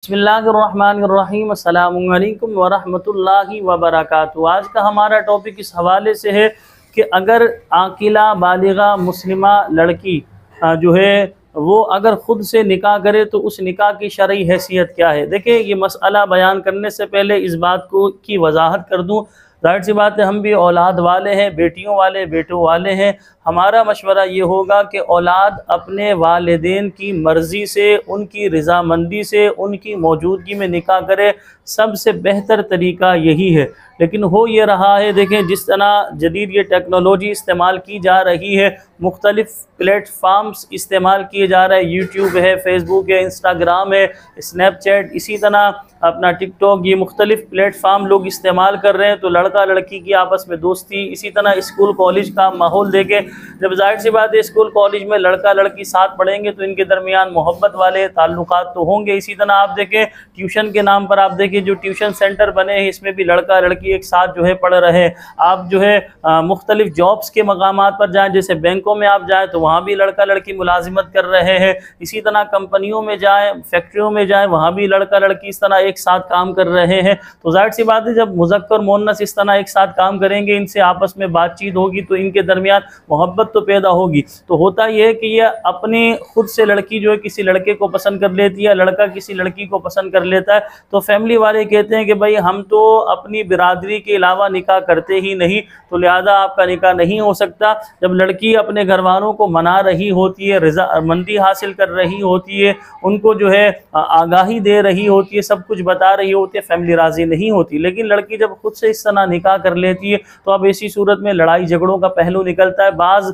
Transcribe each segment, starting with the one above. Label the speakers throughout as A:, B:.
A: बिस्मिल्लाहिर्रहमानिर्रहीम अस्सलामु अलैकुम वरहमतुल्लाहि वबरकातुहू। आज का हमारा टॉपिक इस हवाले से है कि अगर आकिला बालिगा मुस्लिमा लड़की जो है वो अगर ख़ुद से निकाह करे तो उस निकाह की शरई हैसियत क्या है। देखिए, ये मसला बयान करने से पहले इस बात को की वजाहत कर दूँ। जाहिर सी बात है, हम भी औलाद वाले हैं, बेटियों वाले, बेटों वाले हैं। हमारा मशवरा ये होगा कि औलाद अपने वालिदैन की मर्ज़ी से, उनकी रज़ामंदी से, उनकी मौजूदगी में निकाह करे। सबसे बेहतर तरीक़ा यही है। लेकिन हो ये रहा है, देखें जिस तरह जदीद ये टेक्नोलॉजी इस्तेमाल की जा रही है, मुख्तलिफ़ प्लेटफार्म्स इस्तेमाल किए जा रहे हैं। यूट्यूब है, फेसबुक है, इंस्टाग्राम है, स्नैपचैट, इसी तरह अपना टिकटॉक, ये मुख्तलिफ़ प्लेटफार्म लोग इस्तेमाल कर रहे हैं। तो लड़का लड़की की आपस में दोस्ती, इसी तरह स्कूल कॉलेज का माहौल देखें। जब जाहिर सी बात है स्कूल कॉलेज में लड़का लड़की साथ पढ़ेंगे तो इनके दरमियान मोहब्बत वाले ताल्लुकात तो होंगे। इसी तरह आप देखें ट्यूशन के नाम पर, आप देखें जो ट्यूशन सेंटर बने हैं इसमें भी लड़का लड़की एक साथ जो है पढ़ रहे हैं। आप जो है मुख्तलिफ जॉब्स के मकामात पर जाएँ, जैसे बैंकों में आप जाएँ तो वहाँ भी लड़का लड़की मुलाजिमत कर रहे हैं। इसी तरह कंपनियों में जाएँ, फैक्ट्रियों में जाएँ, वहाँ भी लड़का लड़की इस तरह एक साथ काम कर रहे हैं। तो जाहिर सी बात है जब मुज़क्कर मुअन्नस इस तरह एक साथ काम करेंगे, इनसे आपस में बातचीत होगी तो इनके दरमियान मोहब्बत तो पैदा होगी। तो होता यह है कि ये अपने खुद से लड़की जो है किसी लड़के को पसंद कर लेती है, लड़का किसी लड़की को पसंद कर लेता है, तो फैमिली वाले कहते हैं कि भाई हम तो अपनी बिरादरी के अलावा निकाह करते ही नहीं, तो लिहाजा आपका निकाह नहीं हो सकता। जब लड़की अपने घर वालों को मना रही होती है, रज़ामंदी हासिल कर रही होती है, उनको जो है आगाही दे रही होती है, सब कुछ बता रही होती है, फैमिली राज़ी नहीं होती। लेकिन लड़की जब खुद से इस तरह निकाह कर लेती है तो अब ऐसी सूरत में लड़ाई झगड़ों का पहलू निकलता है। बाज़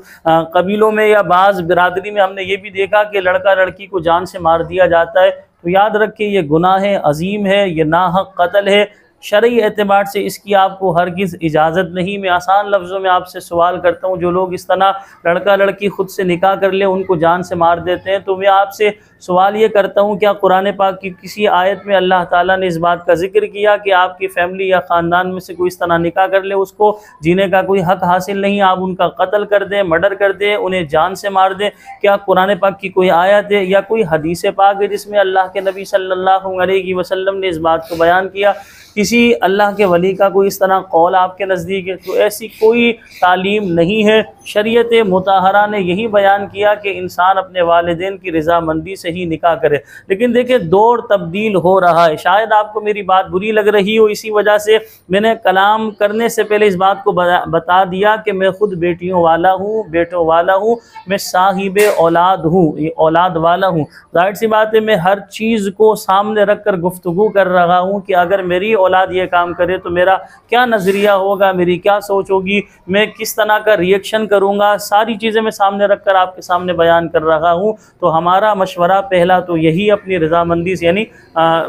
A: कबीलों में या बाज़ बिरादरी में हमने ये भी देखा कि लड़का लड़की को जान से मार दिया जाता है। तो याद रखिए ये गुनाह अजीम है, ये नाहक कत्ल है। शरई एतबार से इसकी आपको हरगिज़ इजाज़त नहीं। मैं आसान लफ्ज़ों में आपसे सवाल करता हूँ, जो लोग इस तरह लड़का लड़की खुद से निकाह कर ले, उनको जान से मार देते हैं, तो मैं आपसे सवाल ये करता हूँ, क्या कुरान पाक की किसी आयत में अल्लाह ताला ने इस बात का जिक्र किया कि आपकी फ़ैमिली या ख़ानदान में से कोई इस तरह निकाह कर ले, उसको जीने का कोई हक़ हासिल नहीं, आप उनका कत्ल कर दें, मर्डर कर दें, उन्हें जान से मार दें? क्या कुरान पाक की कोई आयत है या कोई हदीस पाक है जिसमें अल्लाह के नबी सल्लल्लाहु अलैहि वसल्लम ने इस बात को बयान किया? किसी अल्लाह के वली का कोई इस तरह कौल आपके नज़दीक है? तो ऐसी कोई तालीम नहीं है। शरीयत मुताहरा ने यही बयान किया कि इंसान अपने वालिदैन की रज़ामंदी से ही निकाह करे। लेकिन देखिए दौर तब्दील हो रहा है। शायद आपको मेरी बात बुरी लग रही हो, इसी वजह से मैंने कलाम करने से पहले इस बात को बता दिया कि मैं ख़ुद बेटियों वाला हूँ, बेटों वाला हूँ, मैं साहिब औलाद हूँ, ये औलाद वाला हूँ। जाहिर सी बात है मैं हर चीज़ को सामने रख कर गुफ्तगू कर रहा हूँ कि अगर मेरी औलाद ये काम करे तो मेरा क्या नज़रिया होगा, मेरी क्या सोच होगी, मैं किस तरह का रिएक्शन करूँगा, सारी चीज़ें मैं सामने रख कर आपके सामने बयान कर रहा हूँ। तो हमारा मशवरा पहला तो यही अपनी रज़ामंदी से, यानी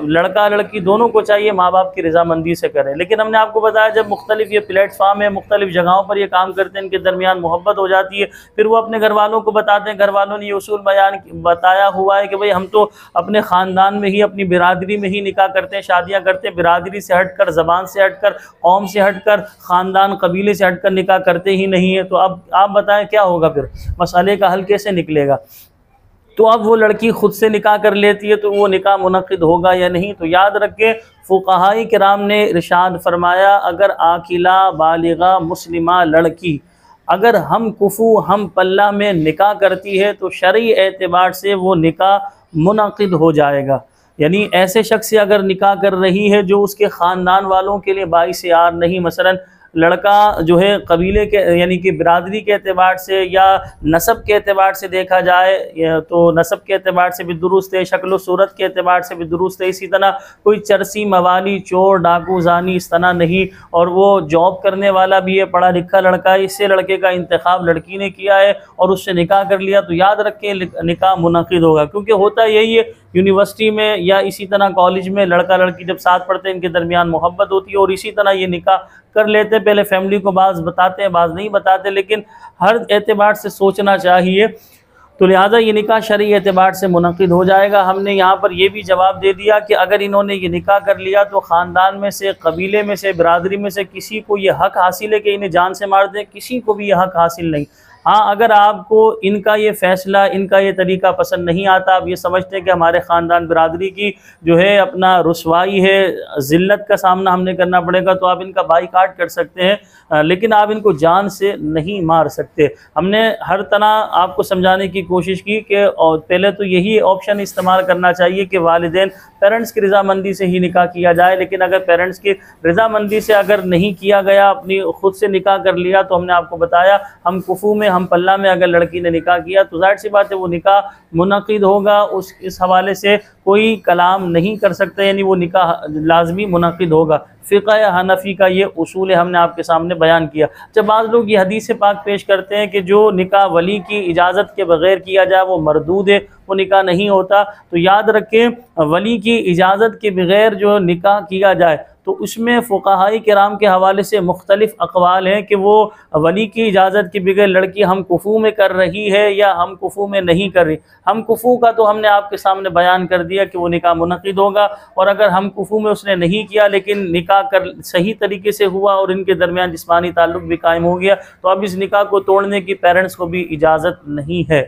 A: लड़का लड़की दोनों को चाहिए माँ बाप की रज़ामंदी से करें। लेकिन हमने आपको बताया जब मुख्तलिफ ये प्लेटफार्म है, मुख्तलिफ जगहों पर ये काम करते हैं, इनके दरमियान मोहब्बत हो जाती है, फिर वो अपने घर वालों को बताते हैं। घर वालों ने ये उसूल बताया हुआ है कि भाई हम तो अपने ख़ानदान में ही, अपनी बिरादरी में ही निकाह करते हैं, शादियाँ करते हैं, बिरादरी से हटकर, ज़बान से हटकर, कौम से हटकर, ख़ानदान कबीले से हटकर निकाह करते ही नहीं है। तो अब आप बताएं क्या होगा, फिर मसले का हल कैसे निकलेगा? तो अब वो लड़की खुद से निकाह कर लेती है तो वो निकाह मुनक़िद होगा या नहीं? तो याद रखें फ़ुक़हाए किराम ने इरशाद फरमाया, अगर आकिला बालिगा मुस्लिमा लड़की अगर हम कुफू हम पल्ला में निकाह करती है तो शरई एतबार से वो निकाह मुनक़िद हो जाएगा। यानी ऐसे शख्स से अगर निकाह कर रही है जो उसके ख़ानदान वालों के लिए बाइस आर नहीं, मसलन लड़का जो है कबीले के यानी कि बिरादरी के एतबार से या नसब के एतबार से देखा जाए तो नसब के एतबार से भी दुरुस्त है, शक्ल सूरत के एतबार से भी दुरुस्त है। इसी तरह कोई चरसी मवाली चोर डाकू जानी इस तरह नहीं, और वो जॉब करने वाला भी है, पढ़ा लिखा लड़का है, इससे लड़के का इंतखाब लड़की ने किया है और उससे निकाह कर लिया, तो याद रखें निकाह मुनक़िद होगा। क्योंकि होता यही है यूनिवर्सिटी में या इसी तरह कॉलेज में लड़का लड़की जब साथ पढ़ते हैं, इनके दरमियान मोहब्बत होती है और इसी तरह ये निकाह कर लेते हैं। पहले फैमिली को बाज़ बताते हैं, बाज़ नहीं बताते, लेकिन हर एतबार से सोचना चाहिए। तो लिहाजा ये निकाह शरई एतबार से मुनक़िद हो जाएगा। हमने यहाँ पर यह भी जवाब दे दिया कि अगर इन्होंने ये निकाह कर लिया तो ख़ानदान में से, कबीले में से, बिरादरी में से किसी को ये हक़ हासिल है कि इन्हें जान से मार दें, किसी को भी यह हक़ हासिल नहीं। हाँ, अगर आपको इनका ये फ़ैसला, इनका ये तरीक़ा पसंद नहीं आता, आप ये समझते हैं कि हमारे ख़ानदान बिरादरी की जो है अपना रुसवाई है, ज़िल्लत का सामना हमने करना पड़ेगा, तो आप इनका बाईकाट कर सकते हैं, लेकिन आप इनको जान से नहीं मार सकते। हमने हर तरह आपको समझाने की कोशिश की कि और पहले तो यही ऑप्शन इस्तेमाल करना चाहिए कि वालिदैन पेरेंट्स की रज़ामंदी से ही निकाह किया जाए, लेकिन अगर पेरेंट्स की रज़ामंदी से अगर नहीं किया गया, अपनी खुद से निकाह कर लिया, तो हमने आपको बताया हम कुफू में, हम पल्ला में अगर लड़की ने निकाह किया तो ज़ाहिर सी बात है वो निकाह मुनक़िद होगा, उस इस हवाले से कोई कलाम नहीं कर सकते, यानी वो निकाह लाजमी मुनक़िद होगा। फ़िक़्ह हनफ़ी का ये उसूल हमने आपके सामने बयान किया। जब बाज़ लोग ये हदीस पाक पेश करते हैं कि जो निकाह वली की इजाज़त के बग़ैर किया जाए वो मरदूद है, वो निकाह नहीं होता, तो याद रखें वली की इजाज़त के बग़ैर जो निकाह किया जाए तो उसमें फ़ुक़हाए किराम के हवाले से मुख्तलिफ़ अक़वाल हैं कि वो वली की इजाज़त के बगैर लड़की हम कुफू में कर रही है या हम कुफू में नहीं कर रही। हम कुफू का तो हमने आपके सामने बयान कर दिया कि वो निकाह मुनक़िद होगा, और अगर हम कुफू में उसने नहीं किया लेकिन निकाह कर सही तरीके से हुआ और इनके दरमियान जिस्मानी ताल्लुक़ भी कायम हो गया, तो अब इस निकाह को तोड़ने की पेरेंट्स को भी इजाज़त नहीं है।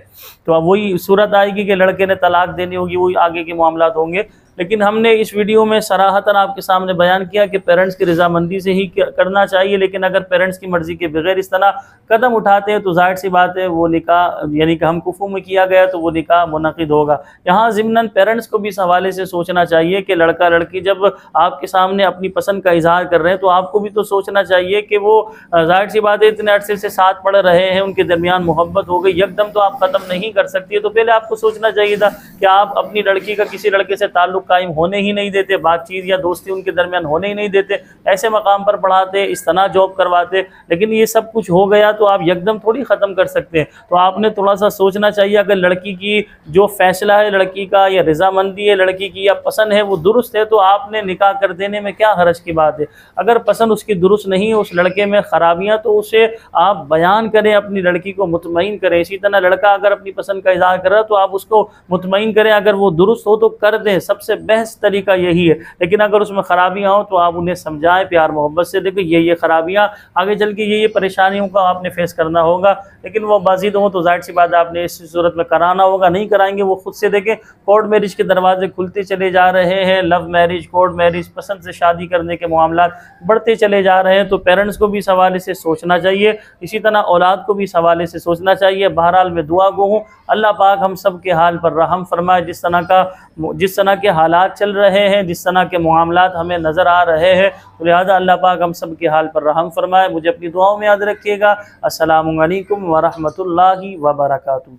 A: तो अब वही सूरत आएगी कि लड़के ने तलाक देनी होगी, वही आगे के मामलात होंगे। लेकिन हमने इस वीडियो में सराहतन आपके सामने बयान किया कि पेरेंट्स की रज़ामंदी से ही करना चाहिए, लेकिन अगर पेरेंट्स की मर्ज़ी के बगैर इस तरह कदम उठाते हैं तो ज़ाहिर सी बात है वो निकाह, यानी कि हम कुफू में किया गया तो वो निकाह मुनक़िद होगा। यहाँ ज़िम्नन पेरेंट्स को भी इस हवाले से सोचना चाहिए कि लड़का लड़की जब आपके सामने अपनी पसंद का इजहार कर रहे हैं तो आपको भी तो सोचना चाहिए कि वो ज़ाहिर सी बात है इतने अरसे से साथ पढ़ रहे हैं, उनके दरमियान मोहब्बत हो गई, यकदम तो आप ख़त्म नहीं कर सकती है। तो पहले आपको सोचना चाहिए था कि आप अपनी लड़की का किसी लड़के से ताल्लुक़ कायम होने ही नहीं देते, बातचीत या दोस्ती उनके दरमियान होने ही नहीं देते, ऐसे मकाम पर पढ़ाते, इस तरह जॉब करवाते। लेकिन ये सब कुछ हो गया तो आप यकदम थोड़ी ख़त्म कर सकते हैं। तो आपने थोड़ा सा सोचना चाहिए, अगर लड़की की जो फ़ैसला है लड़की का या रज़ामंदी है लड़की की या पसंद है वो दुरुस्त है, तो आपने निकाह कर देने में क्या हर्ज की बात है। अगर पसंद उसकी दुरुस्त नहीं है, उस लड़के में ख़राबियाँ, तो उसे आप बयान करें, अपनी लड़की को मुतमईन करें। इसी तरह लड़का अगर अपनी पसंद का इज़हार कर रहा है तो आप उसको मुतमईन करें, अगर वो दुरुस्त हो तो कर दें, सबसे बेस्ट तरीका यही है। लेकिन अगर उसमें ख़राबियाँ हो तो आप उन्हें समझाएं प्यार मोहब्बत से, देखो ये ख़राबियाँ आगे चल के ये परेशानियों का आपने फेस करना होगा। लेकिन वो बाज़िद हो तो ज़ाहिर सी बात है आपने इस सूरत में कराना होगा, नहीं कराएंगे वो खुद से देखें कोर्ट मैरिज के दरवाजे खुलते चले जा रहे हैं, लव मैरिज, कोर्ट मैरिज, पसंद से शादी करने के मामलात बढ़ते चले जा रहे हैं। तो पेरेंट्स को भी इस हवाले से सोचना चाहिए, इसी तरह औलाद को भी इस हवाले से सोचना चाहिए। बहरहाल मैं दुआ गो हूँ अल्लाह पाक हम सब के हाल पर रहम फरमाए। जिस तरह के हालात चल रहे हैं, जिस तरह के मामलात हमें नज़र आ रहे हैं, तो लिहाजा अल्लाह पाक हम सब के हाल पर रहम फरमाए। मुझे अपनी दुआओं में याद रखिएगा। अस्सलामु अलैकुम व रहमतुल्लाहि व बरकातुहू।